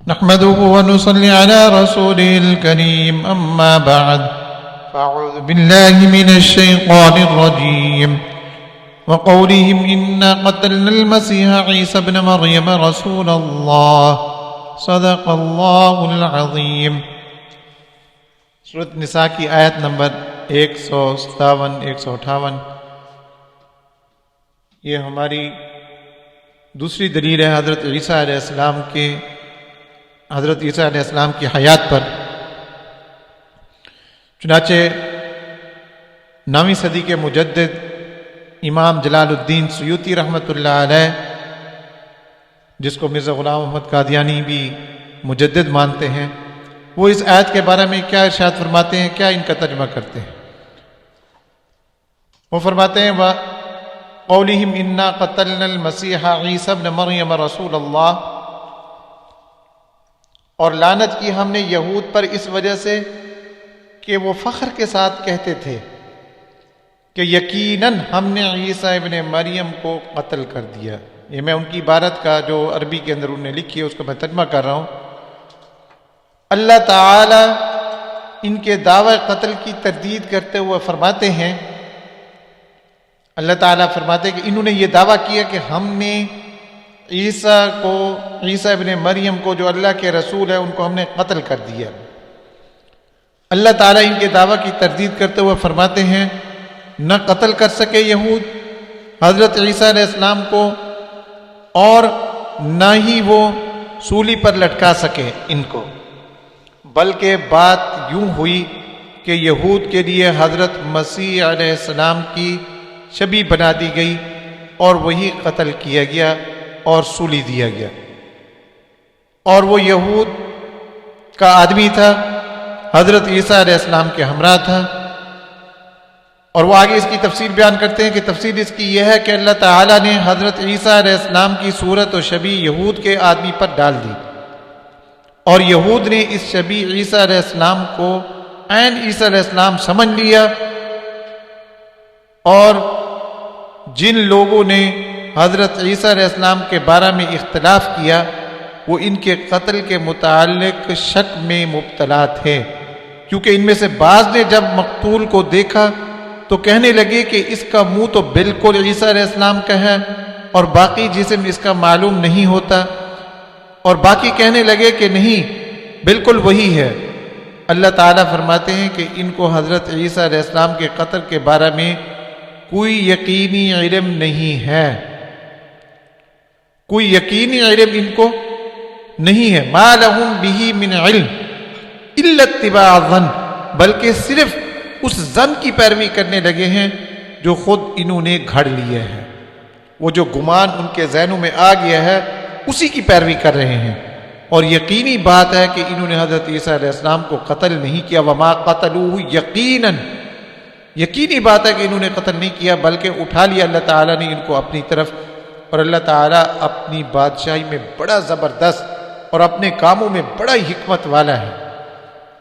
نحمده ونصلي على رسوله الكريم أما بعد فأعوذ بالله من الشيطان الرجيم وقولهم إنا قتلنا المسيح عيسى ابن مريم رسول الله صدق الله العظيم. سورۃ نساء کی آیت نمبر 157-158. یہ ہماری دوسری دلیل ہے حضرت عیسیٰ علیہ السلام کی حیات پر. چنانچہ 9ویں صدی کے مجدد امام جلال الدین سیوطی رحمۃ اللہ علیہ، جس کو مرزا غلام محمد قادیانی بھی مجدد مانتے ہیں، وہ اس آیت کے بارے میں کیا ارشاد فرماتے ہیں، کیا ان کا ترجمہ کرتے ہیں. وہ فرماتے ہیں قولہم انا قتلنا المسیح عیسی ابن مریم رسول اللہ، اور لعنت کی ہم نے یہود پر اس وجہ سے کہ وہ فخر کے ساتھ کہتے تھے کہ یقیناً ہم نے عیسیٰ ابن مریم کو قتل کر دیا. یہ میں ان کی عبارت کا جو عربی کے اندر انہوں نے لکھی ہے اس کو میں ترجمہ کر رہا ہوں. اللہ تعالی ان کے دعوی قتل کی تردید کرتے ہوئے فرماتے ہیں، اللہ تعالیٰ فرماتے ہیں کہ انہوں نے یہ دعویٰ کیا کہ ہم نے عیسیٰ ابن مریم کو جو اللہ کے رسول ہے ان کو ہم نے قتل کر دیا. اللہ تعالیٰ ان کے دعویٰ کی تردید کرتے ہوئے فرماتے ہیں نہ قتل کر سکے یہود حضرت عیسیٰ علیہ السلام کو، اور نہ ہی وہ سولی پر لٹکا سکے ان کو، بلکہ بات یوں ہوئی کہ یہود کے لیے حضرت مسیح علیہ السلام کی شبیہ بنا دی گئی اور وہی قتل کیا گیا اور سولی دیا گیا. اور وہ یہود کا آدمی تھا، حضرت عیسیٰ علیہ السلام کے ہمراہ تھا. اور وہ آگے اس کی تفسیر بیان کرتے ہیں کہ تفسیر اس کی یہ ہے کہ اللہ تعالیٰ نے حضرت عیسیٰ علیہ السلام کی صورت و شبیہ یہود کے آدمی پر ڈال دی، اور یہود نے اس شبیہ عیسیٰ علیہ السلام کو عین عیسیٰ علیہ السلام سمجھ لیا، اور جن لوگوں نے حضرت عیسیٰ علیہ السلام کے بارے میں اختلاف کیا وہ ان کے قتل کے متعلق شک میں مبتلا تھے، کیونکہ ان میں سے بعض نے جب مقتول کو دیکھا تو کہنے لگے کہ اس کا منہ تو بالکل عیسیٰ علیہ السلام کا ہے اور باقی جسم اس کا معلوم نہیں ہوتا، اور باقی کہنے لگے کہ نہیں بالکل وہی ہے. اللہ تعالیٰ فرماتے ہیں کہ ان کو حضرت عیسیٰ علیہ السلام کے قتل کے بارے میں کوئی یقینی علم نہیں ہے، کوئی یقینی علم ان کو نہیں ہے. ما لہم بہ من علم الا اتباع الظن، بلکہ صرف اس ظن کی پیروی کرنے لگے ہیں جو خود انہوں نے گھڑ لیا ہے. وہ جو گمان ان کے ذہنوں میں آ گیا ہے اسی کی پیروی کر رہے ہیں. اور یقینی بات ہے کہ انہوں نے حضرت عیسیٰ علیہ السلام کو قتل نہیں کیا. وما قتلوہ یقیناً، یقینی بات ہے کہ انہوں نے قتل نہیں کیا بلکہ اٹھا لیا اللہ تعالیٰ نے ان کو اپنی طرف. اور اللہ تعالیٰ اپنی بادشاہی میں بڑا زبردست اور اپنے کاموں میں بڑا ہی حکمت والا ہے.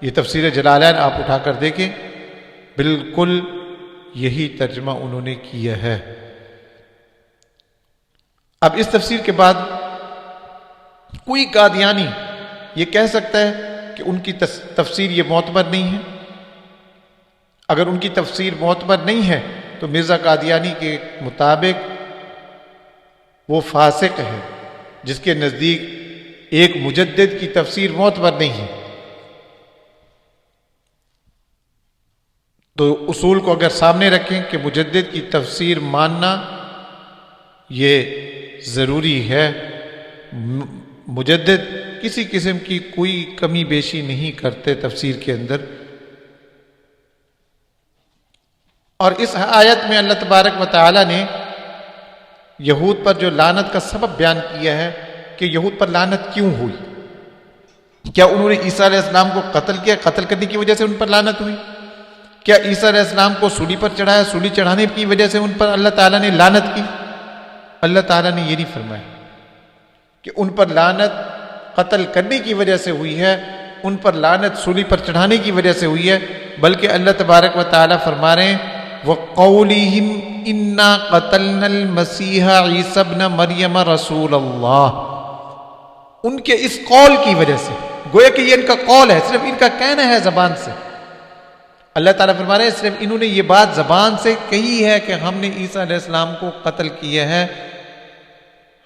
یہ تفسیر جلالین آپ اٹھا کر دیکھیں، بالکل یہی ترجمہ انہوں نے کیا ہے. اب اس تفسیر کے بعد کوئی قادیانی یہ کہہ سکتا ہے کہ ان کی تفسیر یہ معتبر نہیں ہے. اگر ان کی تفسیر معتبر نہیں ہے تو مرزا قادیانی کے مطابق وہ فاسق ہے جس کے نزدیک ایک مجدد کی تفسیر معتبر نہیں ہے. تو اصول کو اگر سامنے رکھیں کہ مجدد کی تفسیر ماننا یہ ضروری ہے. مجدد کسی قسم کی کوئی کمی بیشی نہیں کرتے تفسیر کے اندر. اور اس آیت میں اللہ تبارک و تعالی نے یہود پر جو لعنت کا سبب بیان کیا ہے کہ یہود پر لعنت کیوں ہوئی. کیا انہوں نے عیسیٰ علیہ السلام کو قتل کیا، قتل کرنے کی وجہ سے ان پر لعنت ہوئی؟ کیا عیسیٰ علیہ السلام کو سولی پر چڑھایا، سولی چڑھانے کی وجہ سے ان پر اللہ تعالیٰ نے لعنت کی؟ اللہ تعالیٰ نے یہ نہیں فرمایا کہ ان پر لعنت قتل کرنے کی وجہ سے ہوئی ہے، ان پر لعنت سولی پر چڑھانے کی وجہ سے ہوئی ہے، بلکہ اللہ تبارک و تعالیٰ فرما رہے ہیں وَقَوْلِهِمْ إِنَّا قَتَلْنَا الْمَسِيحَ عِيسَى ابْنَ مَرْيَمَ رَسُولَ اللَّهِ. ان کے اس قول کی وجہ سے، گویا کہ یہ ان کا قول ہے، صرف ان کا کہنا ہے زبان سے. اللہ تعالیٰ فرما رہے ہیں صرف انہوں نے یہ بات زبان سے کہی ہے کہ ہم نے عیسیٰ علیہ السلام کو قتل کیا ہے،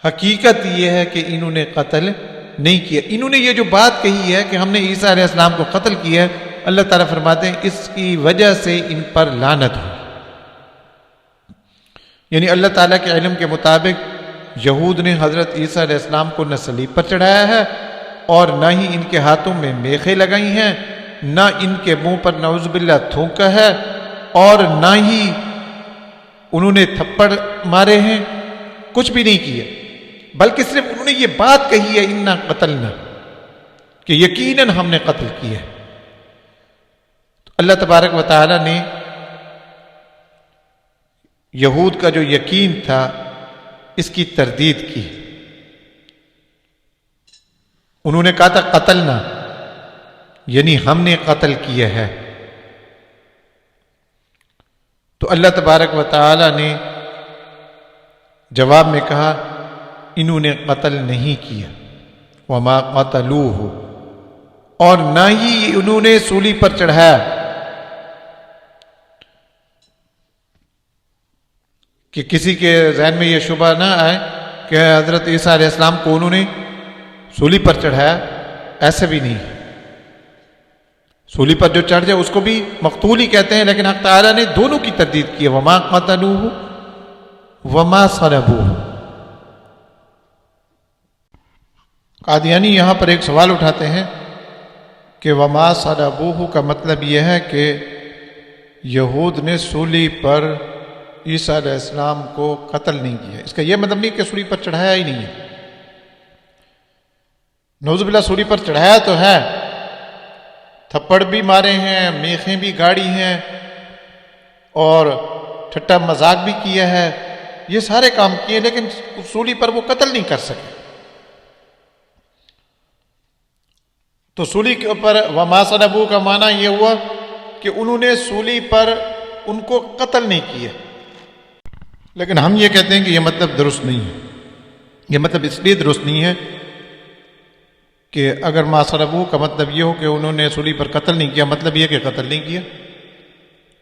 حقیقت یہ ہے کہ انہوں نے قتل نہیں کیا. انہوں نے یہ جو بات کہی ہے کہ ہم نے عیسیٰ علیہ السلام کو قتل کیا ہے، اللہ تعالیٰ فرماتے ہیں اس کی وجہ سے ان پر لعنت ہو. یعنی اللہ تعالیٰ کے علم کے مطابق یہود نے حضرت عیسیٰ علیہ السلام کو نہ صلیب پر چڑھایا ہے، اور نہ ہی ان کے ہاتھوں میں میخیں لگائی ہیں، نہ ان کے منہ پر نعوذ باللہ تھوکا ہے، اور نہ ہی انہوں نے تھپڑ مارے ہیں، کچھ بھی نہیں کیا، بلکہ صرف انہوں نے یہ بات کہی ہے انا قتلنا، کہ یقیناً ہم نے قتل کیا ہے. تو اللہ تبارک و تعالی نے یہود کا جو یقین تھا اس کی تردید کی. انہوں نے کہا تھا قتلنا، یعنی ہم نے قتل کیا ہے. تو اللہ تبارک و تعالی نے جواب میں کہا انہوں نے قتل نہیں کیا، وما قتلوہ، اور نہ ہی انہوں نے سولی پر چڑھایا. کہ کسی کے ذہن میں یہ شبہ نہ آئے کہ حضرت عیسیٰ علیہ السلام کو انہوں نے سولی پر چڑھایا، ایسا بھی نہیں. سولی پر جو چڑھ جائے اس کو بھی مقتول ہی کہتے ہیں، لیکن حق تعالیٰ نے دونوں کی تردید کی ہے، وما قتلوہ وما صلبوہ. قادیانی یہاں پر ایک سوال اٹھاتے ہیں کہ وما صلبوہ کا مطلب یہ ہے کہ یہود نے سولی پر عیسیٰ علیہ السلام کو قتل نہیں کیا. اس کا یہ مطلب نہیں کہ سولی پر چڑھایا ہی نہیں ہے. نعوذ باللہ سولی پر چڑھایا تو ہے، تھپڑ بھی مارے ہیں، میخیں بھی گاڑی ہیں، اور ٹھٹا مذاق بھی کیا ہے، یہ سارے کام کیے، لیکن سولی پر وہ قتل نہیں کر سکے. تو سولی کے اوپر وما صلبوہ کا معنی یہ ہوا کہ انہوں نے سولی پر ان کو قتل نہیں کیا. لیکن ہم یہ کہتے ہیں کہ یہ مطلب درست نہیں ہے. یہ مطلب اس لیے درست نہیں ہے کہ اگر ما صلبوہ کا مطلب یہ ہو کہ انہوں نے سولی پر قتل نہیں کیا، مطلب یہ کہ قتل نہیں کیا،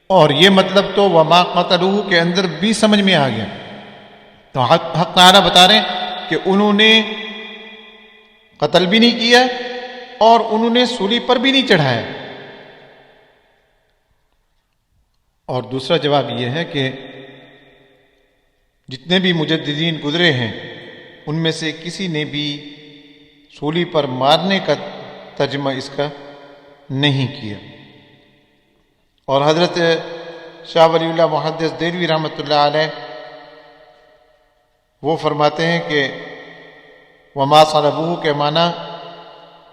اور یہ مطلب تو وما قتلوہ کے اندر بھی سمجھ میں آ گیا. تو حق تعالیٰ بتا رہے ہیں کہ انہوں نے قتل بھی نہیں کیا اور انہوں نے سولی پر بھی نہیں چڑھایا. اور دوسرا جواب یہ ہے کہ جتنے بھی مجددین گزرے ہیں ان میں سے کسی نے بھی سولی پر مارنے کا ترجمہ اس کا نہیں کیا. اور حضرت شاہ ولی اللہ محدث دہلوی رحمۃ اللہ علیہ وہ فرماتے ہیں کہ وما صلبوہ کے معنی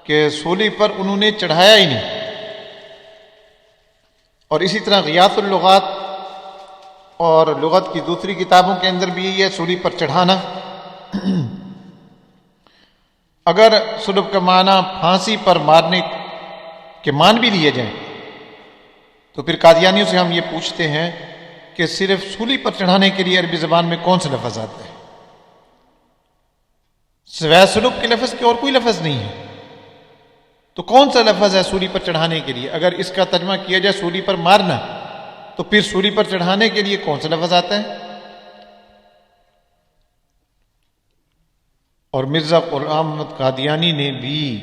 کہ سولی پر انہوں نے چڑھایا ہی نہیں. اور اسی طرح غیاث اللغات اور لغت کی دوسری کتابوں کے اندر بھی یہ سولی پر چڑھانا. اگر صلب کا معنی پھانسی پر مارنے کے مان بھی لیے جائیں تو پھر قادیانیوں سے ہم یہ پوچھتے ہیں کہ صرف سولی پر چڑھانے کے لیے عربی زبان میں کون سے لفظ آتے ہیں؟ سوائے صلب کے لفظ کے اور کوئی لفظ نہیں ہے. تو کون سا لفظ ہے سولی پر چڑھانے کے لیے؟ اگر اس کا ترجمہ کیا جائے سولی پر مارنا تو پھر سولی پر چڑھانے کے لیے کون سا لفظ آتا ہے؟ اور مرزا غلام محمد قادیانی نے بھی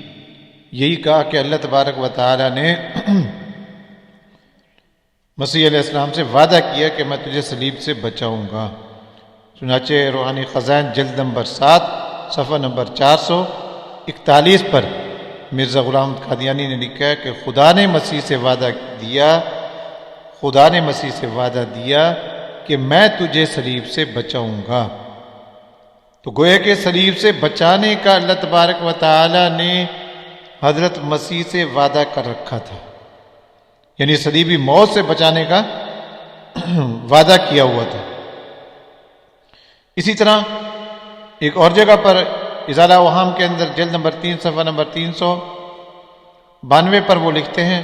یہی کہا کہ اللہ تبارک و تعالی نے مسیح علیہ السلام سے وعدہ کیا کہ میں تجھے صلیب سے بچاؤں گا. چنانچہ روحانی خزائن جلد نمبر 7 صفحہ نمبر 441 پر مرزا غلام محمد قادیانی نے لکھا ہے کہ خدا نے مسیح سے وعدہ دیا کہ میں تجھے صلیب سے بچاؤں گا. تو گویا کہ صلیب سے بچانے کا اللہ تبارک و تعالی نے حضرت مسیح سے وعدہ کر رکھا تھا، یعنی صلیبی موت سے بچانے کا وعدہ کیا ہوا تھا. اسی طرح ایک اور جگہ پر ازالہ اوہام کے اندر جلد نمبر 3 صفحہ نمبر 392 پر وہ لکھتے ہیں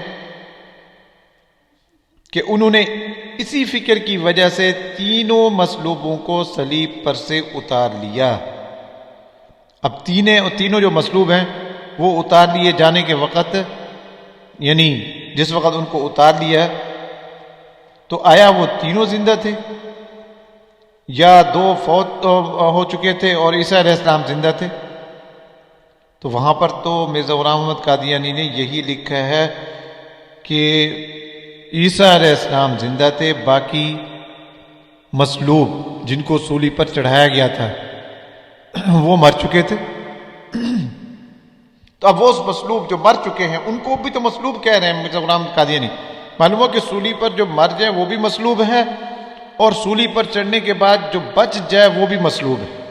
کہ انہوں نے اسی فکر کی وجہ سے تینوں مصلوبوں کو صلیب پر سے اتار لیا. اب تینوں جو مصلوب ہیں وہ اتار لیے جانے کے وقت، یعنی جس وقت ان کو اتار لیا تو آیا وہ تینوں زندہ تھے یا دو فوت ہو چکے تھے اور عیسیٰ علیہ السلام زندہ تھے؟ تو وہاں پر تو مرزا غلام محمد قادیانی نے یہی لکھا ہے کہ عیسیٰ علیہ السلام زندہ تھے، باقی مصلوب جن کو سولی پر چڑھایا گیا تھا وہ مر چکے تھے۔ تو اب وہ مصلوب جو مر چکے ہیں ان کو بھی تو مصلوب کہہ رہے ہیں مرزا غلام محمد قادیانی۔ معلوم ہو کہ سولی پر جو مر جائے وہ بھی مصلوب ہے، اور سولی پر چڑھنے کے بعد جو بچ جائے وہ بھی مصلوب ہے،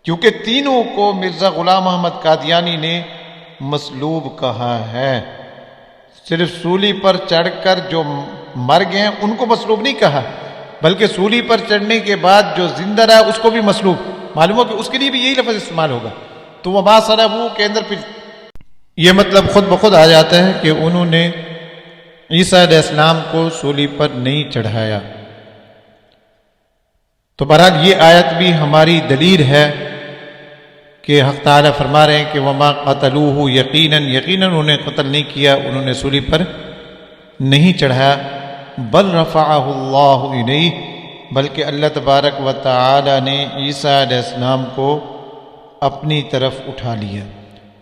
کیونکہ تینوں کو مرزا غلام محمد قادیانی نے مصلوب کہا ہے۔ صرف سولی پر چڑھ کر جو مر گئے ہیں ان کو مصلوب نہیں کہا، بلکہ سولی پر چڑھنے کے بعد جو زندہ رہا اس کو بھی مصلوب۔ معلوم ہو کہ اس کے لیے بھی یہی لفظ استعمال ہوگا۔ تو وہ بات صلبو کے اندر پھر یہ مطلب خود بخود آ جاتا ہے کہ انہوں نے عیسیٰ علیہ السلام کو سولی پر نہیں چڑھایا۔ تو بہرحال یہ آیت بھی ہماری دلیل ہے کہ حق تعالیٰ فرما رہے ہیں کہ وما قتلوہ یقیناً انہوں نے قتل نہیں کیا، انہوں نے سولی پر نہیں چڑھایا، بل رفعہ اللہ الیہ، بلکہ اللہ تبارک و تعالی نے عیسیٰ علیہ السلام کو اپنی طرف اٹھا لیا۔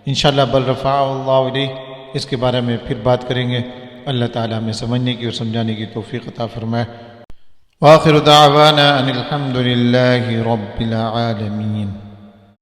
انشاءاللہ بل رفعہ اللہ الیہ اس کے بارے میں پھر بات کریں گے۔ اللہ تعالیٰ ہمیں سمجھنے کی اور سمجھانے کی توفیق عطا فرمائے۔ وآخر دعوانا ان الحمد للہ رب العالمین۔